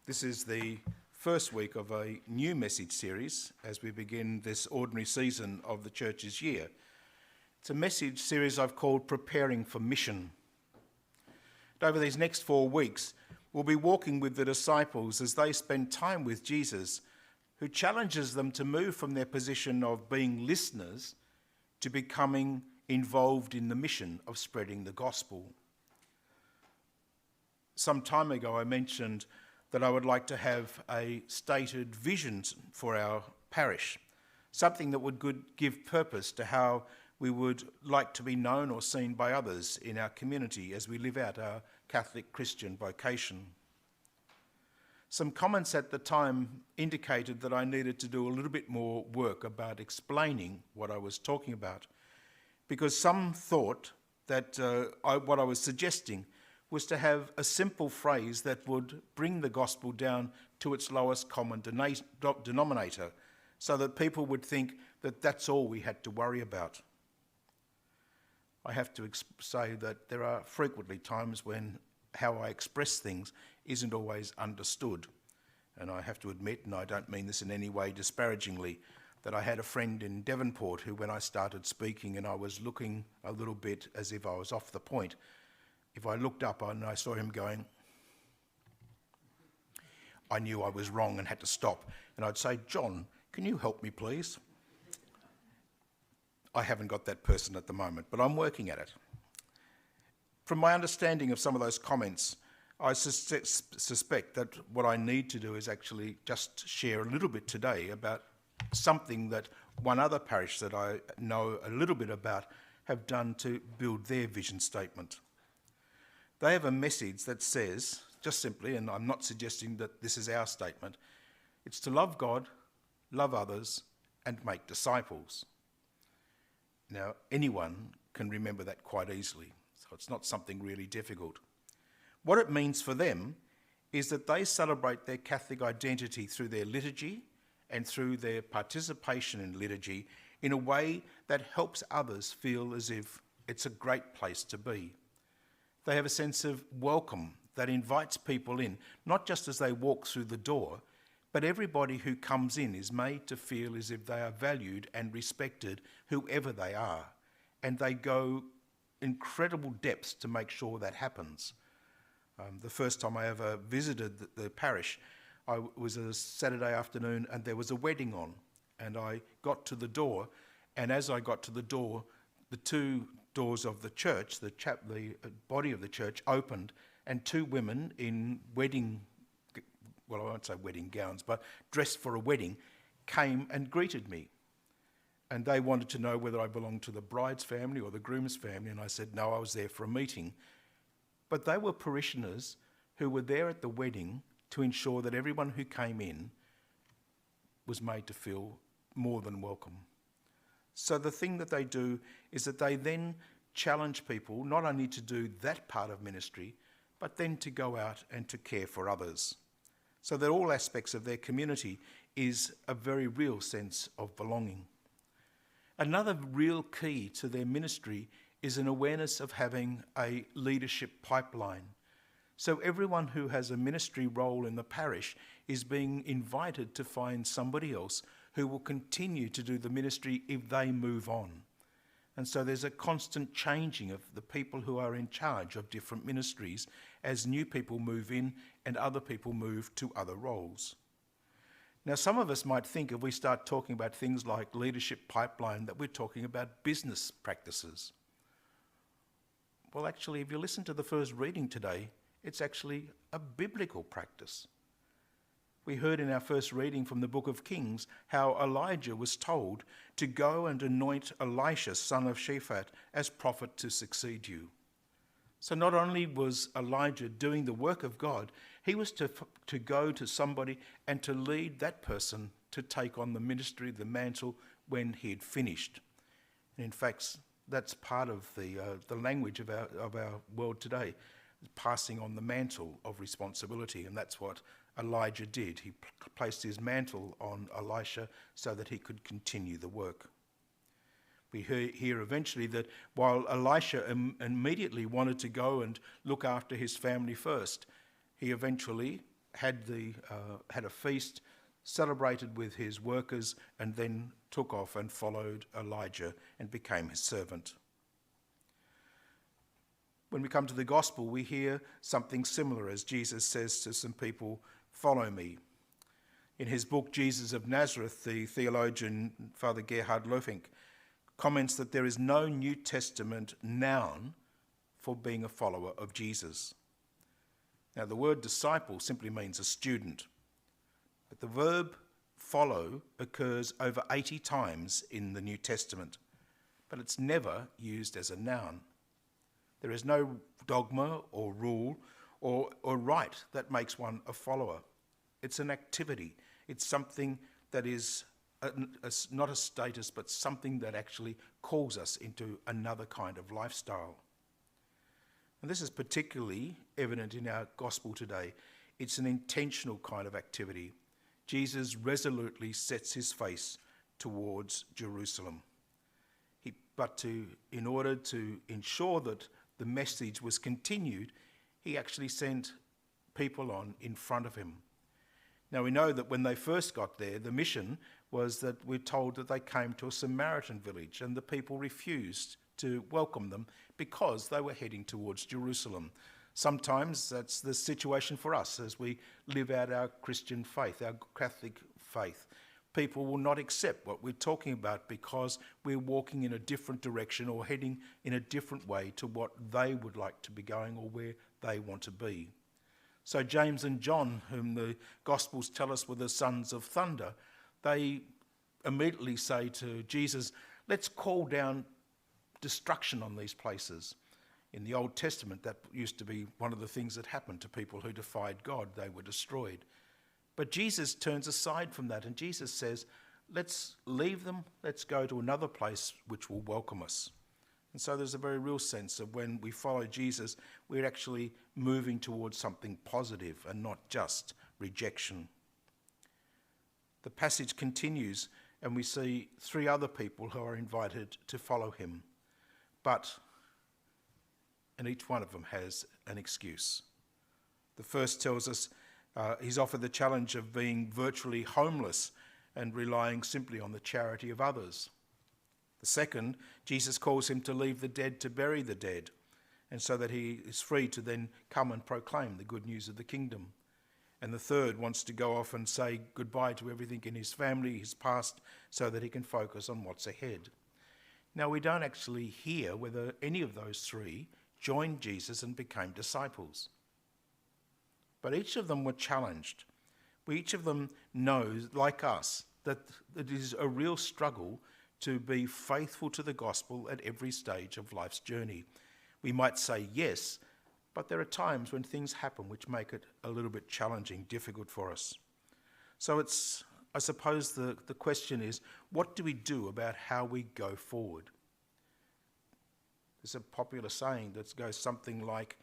This is the first week of a new message series as we begin this ordinary season of the church's year. It's a message series I've called Preparing for Mission. And over these next 4 weeks, we'll be walking with the disciples as they spend time with Jesus, who challenges them to move from their position of being listeners to becoming involved in the mission of spreading the gospel. Some time ago, I mentioned that I would like to have a stated vision for our parish, something that would give purpose to how we would like to be known or seen by others in our community as we live out our Catholic Christian vocation. Some comments at the time indicated that I needed to do a little bit more work about explaining what I was talking about, because some thought that what I was suggesting was to have a simple phrase that would bring the gospel down to its lowest common denominator, so that people would think that that's all we had to worry about. I have to say that there are frequently times when how I express things isn't always understood. And I have to admit, and I don't mean this in any way disparagingly, that I had a friend in Devonport who, when I started speaking and I was looking a little bit as if I was off the point, if I looked up and I saw him going, I knew I was wrong and had to stop. And I'd say, John, can you help me, please? I haven't got that person at the moment, but I'm working at it. From my understanding of some of those comments, I suspect that what I need to do is actually just share a little bit today about something that one other parish that I know a little bit about have done to build their vision statement. They have a message that says, just simply, and I'm not suggesting that this is our statement, it's to love God, love others, and make disciples. Now, anyone can remember that quite easily, so it's not something really difficult. What it means for them is that they celebrate their Catholic identity through their liturgy and through their participation in liturgy in a way that helps others feel as if it's a great place to be. They have a sense of welcome that invites people in, not just as they walk through the door, but everybody who comes in is made to feel as if they are valued and respected, whoever they are. And they go incredible depths to make sure that happens. The first time I ever visited the parish, I was a Saturday afternoon and there was a wedding on. And I got to the door, and as I got to the door, the two doors of the church, the body of the church opened, and two women in I won't say wedding gowns, but dressed for a wedding, came and greeted me. And they wanted to know whether I belonged to the bride's family or the groom's family, and I said, no, I was there for a meeting. But they were parishioners who were there at the wedding to ensure that everyone who came in was made to feel more than welcome. So the thing that they do is that they then challenge people not only to do that part of ministry, but then to go out and to care for others. So that all aspects of their community is a very real sense of belonging. Another real key to their ministry is an awareness of having a leadership pipeline. So everyone who has a ministry role in the parish is being invited to find somebody else who will continue to do the ministry if they move on. And so there's a constant changing of the people who are in charge of different ministries as new people move in and other people move to other roles. Now, some of us might think if we start talking about things like leadership pipeline that we're talking about business practices. Well, actually, if you listen to the first reading today, it's actually a biblical practice. We heard in our first reading from the book of Kings how Elijah was told to go and anoint Elisha, son of Shaphat, as prophet to succeed you. So not only was Elijah doing the work of God, he was to go to somebody and to lead that person to take on the ministry, the mantle, when he had finished. And in fact, that's part of the language of our world today, passing on the mantle of responsibility, and that's what Elijah did. He placed his mantle on Elisha so that he could continue the work. We hear eventually that while Elisha immediately wanted to go and look after his family first, he eventually had a feast, celebrated with his workers, and then took off and followed Elijah and became his servant. When we come to the gospel, we hear something similar as Jesus says to some people, "Follow me." In his book, Jesus of Nazareth, the theologian Father Gerhard Löfink comments that there is no New Testament noun for being a follower of Jesus. Now, the word disciple simply means a student, but the verb follow occurs over 80 times in the New Testament, but it's never used as a noun. There is no dogma or rule or rite that makes one a follower. It's an activity. It's something that is not a status, but something that actually calls us into another kind of lifestyle. And this is particularly evident in our gospel today. It's an intentional kind of activity. Jesus resolutely sets his face towards Jerusalem. In order to ensure that the message was continued, he actually sent people on in front of him. Now, we know that when they first got there, the mission was that we're told that they came to a Samaritan village and the people refused to welcome them because they were heading towards Jerusalem. Sometimes that's the situation for us as we live out our Christian faith, our Catholic faith. People will not accept what we're talking about because we're walking in a different direction or heading in a different way to what they would like to be going or where they want to be. So James and John, whom the Gospels tell us were the sons of thunder, they immediately say to Jesus, "Let's call down destruction on these places." In the Old Testament, that used to be one of the things that happened to people who defied God. They were destroyed. But Jesus turns aside from that, and Jesus says, "Let's leave them, let's go to another place which will welcome us." And so there's a very real sense of when we follow Jesus, we're actually moving towards something positive and not just rejection. The passage continues, and we see 3 other people who are invited to follow him. And each one of them has an excuse. The first tells us he's offered the challenge of being virtually homeless and relying simply on the charity of others. The second, Jesus calls him to leave the dead to bury the dead, and so that he is free to then come and proclaim the good news of the kingdom. And the third wants to go off and say goodbye to everything in his family, his past, so that he can focus on what's ahead. Now, we don't actually hear whether any of those 3 joined Jesus and became disciples. But each of them were challenged. Each of them knows, like us, that it is a real struggle to be faithful to the gospel at every stage of life's journey. We might say yes, but there are times when things happen which make it a little bit challenging, difficult for us. So I suppose the question is, what do we do about how we go forward? There's a popular saying that goes something like,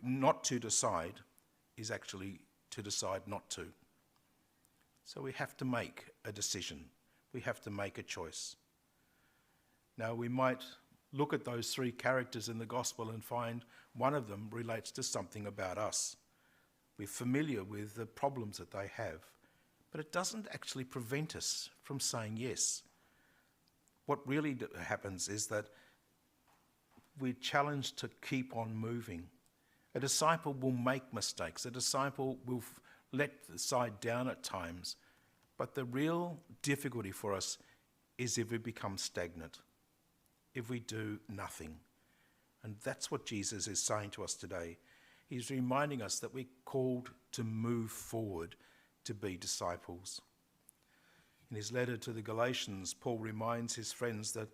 not to decide is actually to decide not to. So we have to make a decision. We have to make a choice. Now, we might look at those 3 characters in the gospel and find one of them relates to something about us. We're familiar with the problems that they have, but it doesn't actually prevent us from saying yes. What really happens is that we're challenged to keep on moving. A disciple will make mistakes. A disciple will let the side down at times. But the real difficulty for us is if we become stagnant, if we do nothing. And that's what Jesus is saying to us today. He's reminding us that we're called to move forward, to be disciples. In his letter to the Galatians, Paul reminds his friends that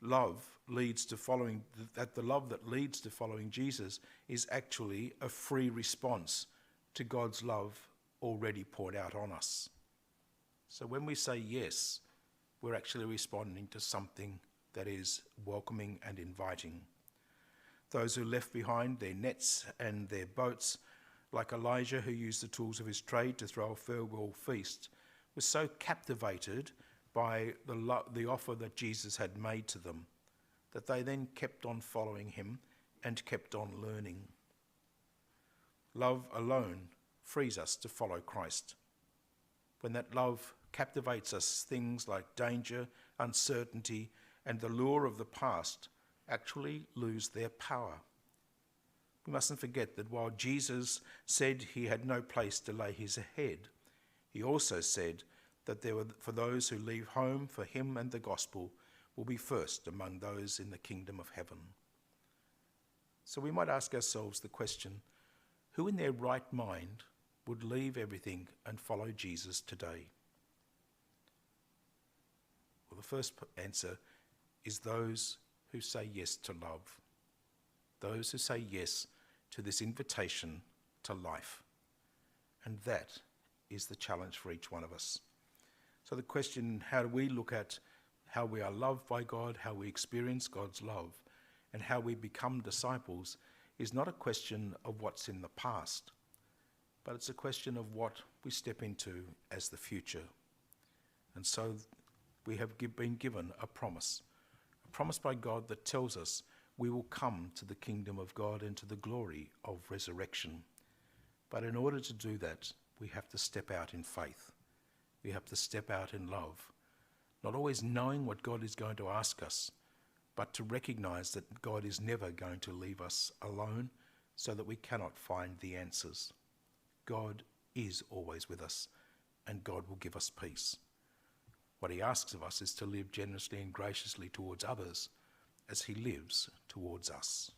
the love that leads to following Jesus is actually a free response to God's love already poured out on us. So when we say yes, we're actually responding to something that is welcoming and inviting. Those who left behind their nets and their boats, like Elijah who used the tools of his trade to throw a farewell feast, were so captivated by the offer that Jesus had made to them that they then kept on following him and kept on learning. Love alone frees us to follow Christ. When that love captivates us, things like danger, uncertainty, and the lure of the past actually lose their power. We mustn't forget that while Jesus said he had no place to lay his head, he also said that for those who leave home for him and the gospel will be first among those in the kingdom of heaven. So we might ask ourselves the question, who in their right mind would leave everything and follow Jesus today? Well, the first answer is those who say yes to love. Those who say yes to this invitation to life. And that is the challenge for each one of us. So the question, how do we look at how we are loved by God, how we experience God's love, and how we become disciples, is not a question of what's in the past, but it's a question of what we step into as the future. And so we have been given a promise by God that tells us we will come to the kingdom of God and to the glory of resurrection. But in order to do that, we have to step out in faith. We have to step out in love, not always knowing what God is going to ask us, but to recognize that God is never going to leave us alone so that we cannot find the answers. God is always with us, and God will give us peace. What he asks of us is to live generously and graciously towards others as he lives towards us.